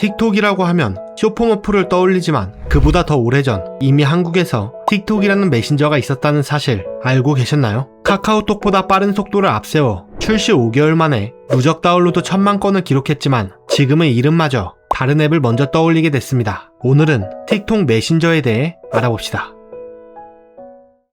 틱톡이라고 하면 쇼폼어플을 떠올리지만 그보다 더 오래전 이미 한국에서 틱톡이라는 메신저가 있었다는 사실 알고 계셨나요? 카카오톡보다 빠른 속도를 앞세워 출시 5개월 만에 누적 다운로드 1000만 건을 기록했지만 지금은 이름마저 다른 앱을 먼저 떠올리게 됐습니다. 오늘은 틱톡 메신저에 대해 알아봅시다.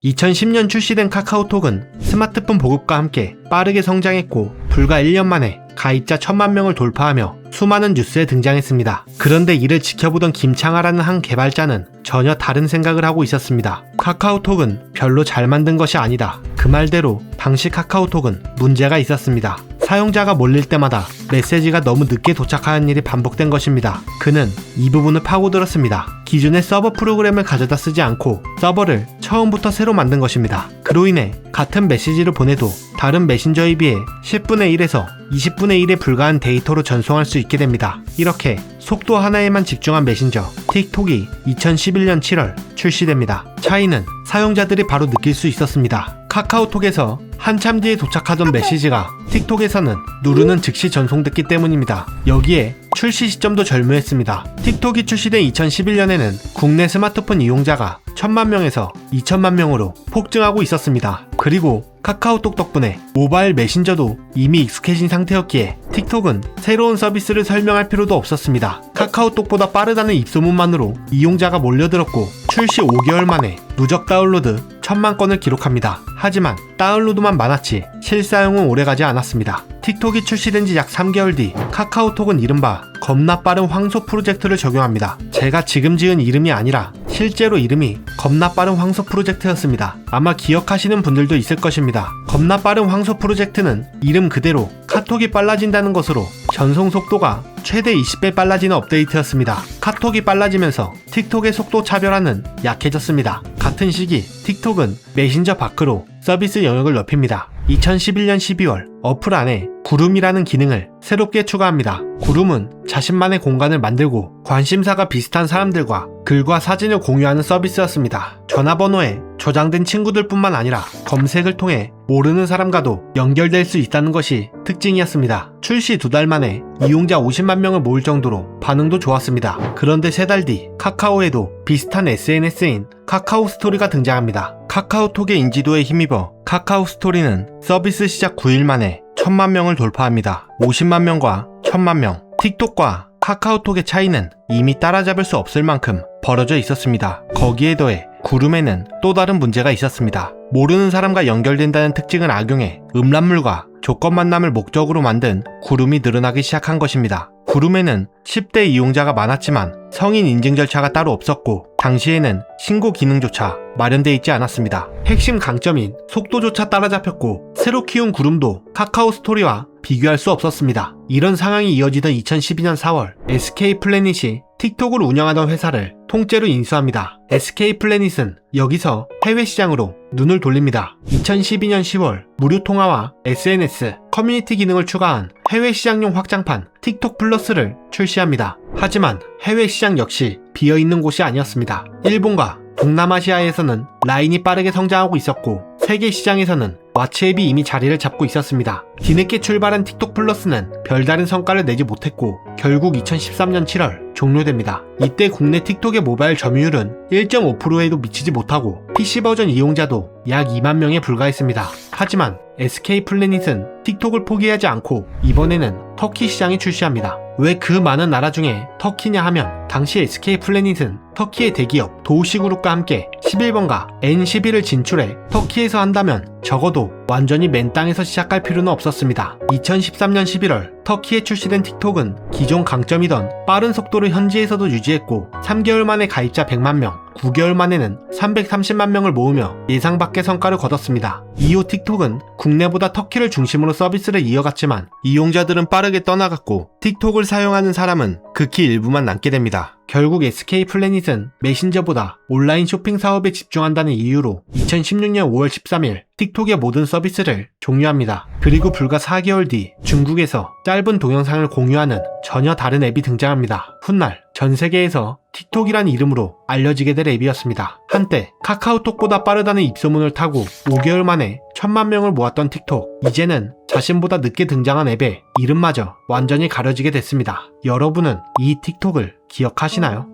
2010년 출시된 카카오톡은 스마트폰 보급과 함께 빠르게 성장했고 불과 1년 만에 가입자 1000만 명을 돌파하며 수많은 뉴스에 등장했습니다. 그런데 이를 지켜보던 김창하라는 한 개발자는 전혀 다른 생각을 하고 있었습니다. 카카오톡은 별로 잘 만든 것이 아니다. 그 말대로 당시 카카오톡은 문제가 있었습니다. 사용자가 몰릴 때마다 메시지가 너무 늦게 도착하는 일이 반복된 것입니다. 그는 이 부분을 파고들었습니다. 기존의 서버 프로그램을 가져다 쓰지 않고 서버를 처음부터 새로 만든 것입니다. 그로 인해 같은 메시지를 보내도 다른 메신저에 비해 10분의 1에서 20분의 1에 불과한 데이터로 전송할 수 있게 됩니다. 이렇게 속도 하나에만 집중한 메신저 틱톡이 2011년 7월 출시됩니다. 차이는 사용자들이 바로 느낄 수 있었습니다. 카카오톡에서 한참 뒤에 도착하던 메시지가 틱톡에서는 누르는 즉시 전송됐기 때문입니다. 여기에 출시 시점도 절묘했습니다. 틱톡이 출시된 2011년에는 국내 스마트폰 이용자가 1000만 명에서 2000만 명으로 폭증하고 있었습니다. 그리고 카카오톡 덕분에 모바일 메신저도 이미 익숙해진 상태였기에 틱톡은 새로운 서비스를 설명할 필요도 없었습니다. 카카오톡보다 빠르다는 입소문만으로 이용자가 몰려들었고 출시 5개월 만에 누적 다운로드 1000만 건을 기록합니다. 하지만 다운로드만 많았지 실사용은 오래가지 않았습니다. 틱톡이 출시된 지 약 3개월 뒤 카카오톡은 이른바 겁나 빠른 황소 프로젝트를 적용합니다. 제가 지금 지은 이름이 아니라 실제로 이름이 겁나 빠른 황소 프로젝트였습니다. 아마 기억하시는 분들도 있을 것입니다. 겁나 빠른 황소 프로젝트는 이름 그대로 카톡이 빨라진다는 것으로 전송 속도가 최대 20배 빨라지는 업데이트였습니다. 카톡이 빨라지면서 틱톡의 속도 차별화는 약해졌습니다. 같은 시기 틱톡은 메신저 밖으로 서비스 영역을 넓힙니다. 2011년 12월 어플 안에 구름이라는 기능을 새롭게 추가합니다. 구름은 자신만의 공간을 만들고 관심사가 비슷한 사람들과 글과 사진을 공유하는 서비스였습니다. 전화번호에 저장된 친구들뿐만 아니라 검색을 통해 모르는 사람과도 연결될 수 있다는 것이 특징이었습니다. 출시 2달 만에 이용자 50만 명을 모을 정도로 반응도 좋았습니다. 그런데 3달 뒤 카카오에도 비슷한 SNS인 카카오 스토리가 등장합니다. 카카오톡의 인지도에 힘입어 카카오 스토리는 서비스 시작 9일 만에 1000만 명을 돌파합니다. 50만 명과 1000만 명. 틱톡과 카카오톡의 차이는 이미 따라잡을 수 없을 만큼 벌어져 있었습니다. 거기에 더해 구름에는 또 다른 문제가 있었습니다. 모르는 사람과 연결된다는 특징을 악용해 음란물과 조건 만남을 목적으로 만든 구름이 늘어나기 시작한 것입니다. 구름에는 10대 이용자가 많았지만 성인 인증 절차가 따로 없었고 당시에는 신고 기능조차 마련되어 있지 않았습니다. 핵심 강점인 속도조차 따라잡혔고 새로 키운 구름도 카카오 스토리와 비교할 수 없었습니다. 이런 상황이 이어지던 2012년 4월 SK 플래닛이 틱톡을 운영하던 회사를 통째로 인수합니다. SK 플래닛은 여기서 해외 시장으로 눈을 돌립니다. 2012년 10월 무료 통화와 SNS, 커뮤니티 기능을 추가한 해외 시장용 확장판 틱톡 플러스를 출시합니다. 하지만 해외 시장 역시 비어있는 곳이 아니었습니다. 일본과 동남아시아에서는 라인이 빠르게 성장하고 있었고 세계 시장에서는 왓츠앱이 이미 자리를 잡고 있었습니다. 뒤늦게 출발한 틱톡 플러스는 별다른 성과를 내지 못했고 결국 2013년 7월 종료됩니다. 이때 국내 틱톡의 모바일 점유율은 1.5%에도 미치지 못하고 PC 버전 이용자도 약 2만 명에 불과했습니다. 하지만 SK 플래닛은 틱톡을 포기하지 않고 이번에는 터키 시장에 출시합니다. 왜 그 많은 나라 중에 터키냐 하면 당시 SK 플래닛은 터키의 대기업 도우시그룹과 함께 11번가 N11을 진출해 터키에서 한다면 적어도 완전히 맨 땅에서 시작할 필요는 없었습니다. 2013년 11월 터키에 출시된 틱톡은 기존 강점이던 빠른 속도를 현지에서도 유지했고 3개월 만에 가입자 100만 명, 9개월 만에는 330만 명을 모으며 예상 밖의 성과를 거뒀습니다. 이후 틱톡은 국내보다 터키를 중심으로 서비스를 이어갔지만 이용자들은 빠르게 떠나갔고 틱톡을 사용하는 사람은 극히 일부만 남게 됩니다. 결국 SK 플래닛은 메신저보다 온라인 쇼핑 사업에 집중한다는 이유로 2016년 5월 13일 틱톡의 모든 서비스를 종료합니다. 그리고 불과 4개월 뒤 중국에서 짧은 동영상을 공유하는 전혀 다른 앱이 등장합니다. 훗날 전 세계에서 틱톡이란 이름으로 알려지게 될 앱이었습니다. 한때 카카오톡보다 빠르다는 입소문을 타고 5개월 만에 1000만 명을 모았던 틱톡. 이제는 자신보다 늦게 등장한 앱의 이름마저 완전히 가려지게 됐습니다. 여러분은 이 틱톡을 기억하시나요?